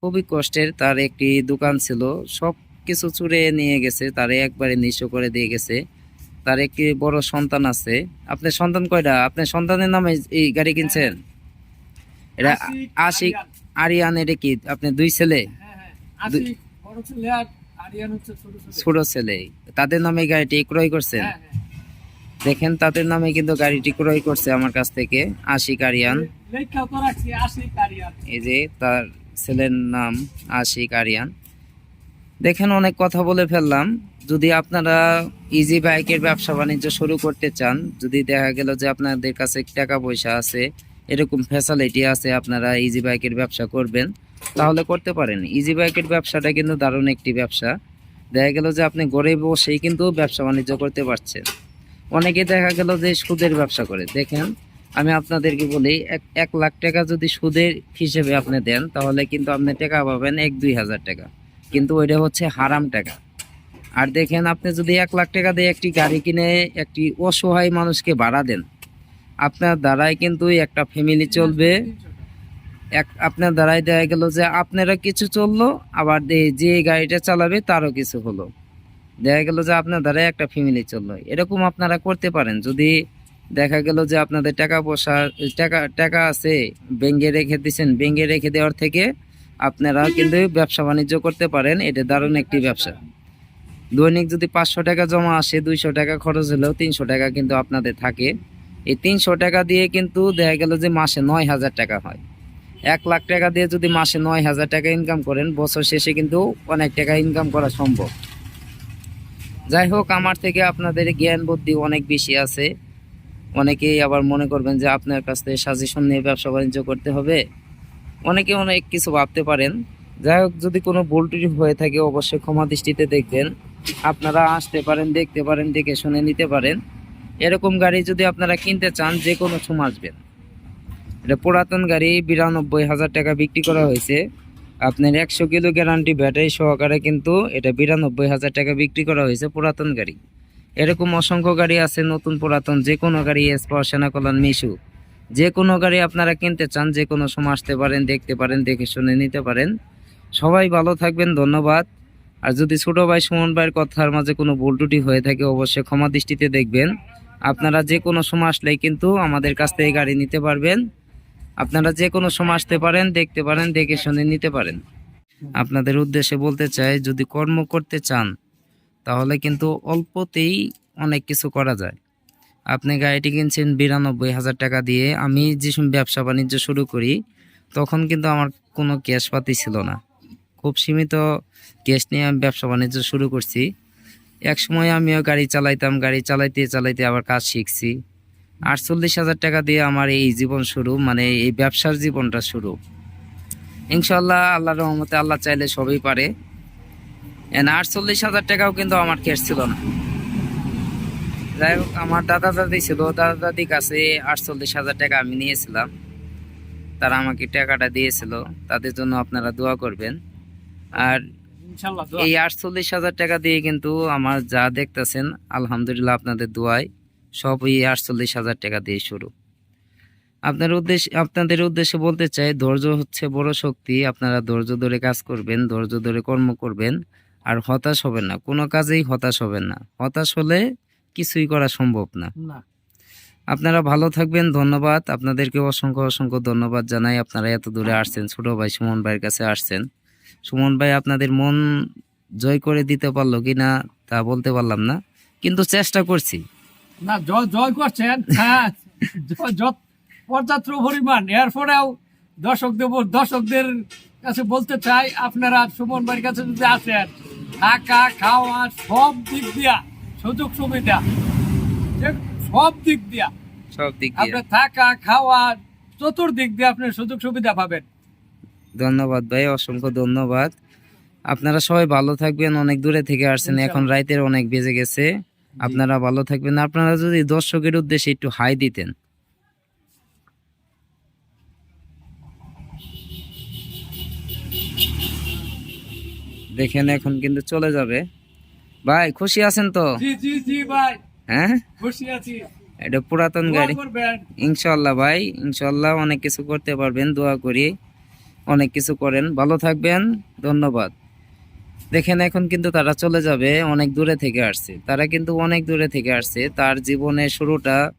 খুবই কষ্টের। তার একটি দোকান ছিল, সব কিছু চুরে নিয়ে গেছে, তারে একবারে নিঃস্ব করে দিয়ে গেছে। তার একটি বড় সন্তান আছে। আপনার সন্তান কয়টা? আপনার সন্তানের নামে এই গাড়ি কিনছেন? এটা আশিক আরিয়ান, এটা কি আপনার দুই ছেলে? ছোট ছেলে, তাদের নামে গাড়িটি ক্রয় করছেন? দেখেন, তাদের নামে কিন্তু গাড়িটি ক্রয় করছে আমার কাছ থেকে আশিক আরিয়ান। এই যে তার ছেলের নাম আশিক আরিয়ান। দেখেন, অনেক কথা বলে ফেললাম। যদি আপনারা ইজি বাইকের ব্যবসা বাণিজ্য শুরু করতে চান, যদি দেখা গেল যে আপনাদের কাছে টাকা পয়সা আছে, এরকম ফ্যাসিলিটি আছে, আপনারা ইজি বাইকের ব্যবসা করবেন, তাহলে করতে পারেন। ইজি বাইকের ব্যবসাটা কিন্তু দারুণ একটি ব্যবসা। দেখা গেল যে আপনি ঘরে বসেই কিন্তু ব্যবসা বাণিজ্য করতে পারছেন। অনেকে দেখা গেল যে সুদের ব্যবসা করে। দেখেন, আমি আপনাদেরকে বলি, 1 লাখ টাকা যদি সুদের হিসেবে আপনি দেন, তাহলে কিন্তু আপনি টাকা পাবেন 1-2 হাজার টাকা, কিন্তু ওইটা হচ্ছে হারাম টাকা। আর দেখেন, আপনি যদি 1 লাখ টাকা দিয়ে একটি গাড়ি কিনে একটি অসহায় মানুষকে ভাড়া দেন, আপনার দ্বারাই কিন্তু একটা ফ্যামিলি চলবে। আপনার দ্বারাই দেখা গেল যে আপনারা কিছু চললো, আবার যে গাড়িটা চালাবে তারও কিছু হলো। দেখা গেল যে আপনার দ্বারা একটা ফ্যামিলি চললো। এরকম আপনারা করতে পারেন। যদি দেখা গেল যে আপনাদের টাকা পয়সা টাকা আছে, ব্যাংকে রেখে দিচ্ছেন, ব্যাংকে রেখে দেওয়ার থেকে আপনারা কিন্তু ব্যবসা বাণিজ্য করতে পারেন। এটা দারুণ একটি ব্যবসা। দৈনিক যদি 500 টাকা জমা আসে, 200 টাকা খরচ হলেও 300 টাকা কিন্তু আপনাদের থাকে। এই 300 টাকা দিয়ে কিন্তু দেখা গেল যে মাসে 9,000 টাকা হয়। 1 লাখ টাকা দিয়ে যদি মাসে 9,000 টাকা ইনকাম করেন, বছর শেষে কিন্তু অনেক টাকা ইনকাম করা সম্ভব। যাই হোক, আমার থেকে আপনাদের জ্ঞান বুদ্ধি অনেক বেশি আছে। অনেকেই আবার মনে করবেন যে আপনার কাছ থেকে সাজেশন নিয়ে ব্যবসা বাণিজ্য করতে হবে। অনেকে অনেক কিছু ভাবতে পারেন। যাই হোক, যদি কোনো ভুল ত্রুটি হয়ে থাকে অবশ্যই ক্ষমা দৃষ্টিতে দেখবেন। আপনারা আসতে পারেন, দেখতে পারেন, দেখে শুনে নিতে পারেন। এরকম গাড়ি যদি আপনারা কিনতে চান, যে কোনো সময় আসবেন। এটা পুরাতন গাড়ি, 92,000 টাকা বিক্রি করা হয়েছে। আপনার 100 কিলো গ্যারান্টি ব্যাটারি সহকারে কিন্তু এটা 92,000 টাকা বিক্রি করা হয়েছে, পুরাতন গাড়ি। এরকম অসংখ্য গাড়ি আছে, নতুন পুরাতন যে কোনো গাড়ি, এসপাওয়ার, সেনা কল্যাণ, মিশু, যে কোনো গাড়ি আপনারা কিনতে চান, যে কোনো সময় আসতে পারেন, দেখতে পারেন, দেখে শুনে নিতে পারেন। সবাই ভালো থাকবেন, ধন্যবাদ। আর যদি ছোট ভাই সুমন ভাইয়ের কথার মাঝে কোনো ভুল ত্রুটি হয়ে থাকে অবশ্যই ক্ষমা দৃষ্টিতে দেখবেন। আপনারা যে কোনো সময় আসলেই কিন্তু আমাদের কাছ থেকে গাড়ি নিতে পারবেন। আপনারা যে কোনো সময় আসতে পারেন, দেখতে পারেন, দেখে শুনে নিতে পারেন। আপনাদের উদ্দেশ্যে বলতে চাই, যদি কর্ম করতে চান তাহলে কিন্তু অল্পতেই অনেক কিছু করা যায়। আপনি গাড়িটি কিনছেন 92,000 টাকা দিয়ে। আমি যে ব্যবসা বাণিজ্য শুরু করি, তখন কিন্তু আমার কোনো ক্যাশপাতি ছিল না, খুব সীমিত ক্যাশ নিয়ে আমি ব্যবসা বাণিজ্য শুরু করছি। এক সময় আমিও গাড়ি চালাইতাম, গাড়ি চালাইতে চালাইতে আবার কাজ শিখছি। 48,000 টাকা দিয়ে আমার এই জীবন শুরু, মানে এই ব্যবসার জীবনটা শুরু। ইনশাল্লাহ, আল্লাহর রহমতে, আল্লাহ চাইলে সবই পারে। 48,000 টাকাও কিন্তু আমার ক্যাশ ছিল না। যাই হোক, আমার দাদা দাদি ছিল, দাদা দাদির কাছে 48,000 টাকা আমি নিয়েছিলাম। তারা আমাকে টাকাটা দিয়েছিল, তাদের জন্য আপনারা দোয়া করবেন। আর এই 48,000 টাকা দিয়ে কিন্তু আমার যা দেখতেছেন, আলহামদুলিল্লাহ আপনাদের দোয়ায়, সব এই 48,000 টাকা দিয়ে শুরু। আপনাদের উদ্দেশ্যে বলতে চাই, ধৈর্য হচ্ছে বড় শক্তি। আপনারা ধৈর্য ধরে কাজ করবেন, ধৈর্য ধরে কর্ম করবেন, আর হতাশ হবেন না, কোনো কাজেই হতাশ হবেন না। হতাশ হলে কিছুই করা সম্ভব না। আপনারা ভালো থাকবেন, ধন্যবাদ। আপনাদেরকে অসংখ্য অসংখ্য ধন্যবাদ জানাই। আপনারা এত দূরে আসছেন, ছোট ভাই সুমন ভাইয়ের কাছে আসছেন। সুমন ভাই আপনাদের মন জয় করে দিতে পারলো কিনা তা বলতে পারলাম না, কিন্তু চেষ্টা করছি। না, জয় করছেন, হ্যাঁ, পর্যাপ্ত পরিমাণ। এরপরেও দর্শকদের কাছে বলতে চাই, আপনারা সুমন ভাইয়ের কাছে যদি আসেন, থাকা খাওয়া সব দিক দিয়া সুযোগ সুবিধা, সব দিক দিয়া আপনার থাকা খাওয়া চতুর্দিক দিয়ে আপনি সুযোগ সুবিধা পাবেন। ধন্যবাদ ভাই, অসংখ্য ধন্যবাদ। আপনারা সবাই ভালো থাকবেন। অনেক দূরে থেকে আসছেন, এখন রাতের অনেক বেজে গেছে। আপনারা ভালো থাকবেন। আপনারা যদি দর্শকের উদ্দেশ্যে একটু হাই দিতেন। দেখেন, এখন কিন্তু চলে যাবে। ভাই খুশি আছেন তো? জি ভাই, হ্যাঁ, খুশি আছি। এটা পুরাতন গাড়ি। ইনশাল্লাহ ভাই, ইনশাল্লাহ অনেক কিছু করতে পারবেন, দোয়া করি। অনেক কিছু করেন, ভালো থাকবেন, ধন্যবাদ। দেখেন এখন কিন্তু তারা চলে যাবে, অনেক দূরে থেকে আসছে, তারা কিন্তু অনেক দূরে থেকে আসছে, তার জীবনের শুরুটা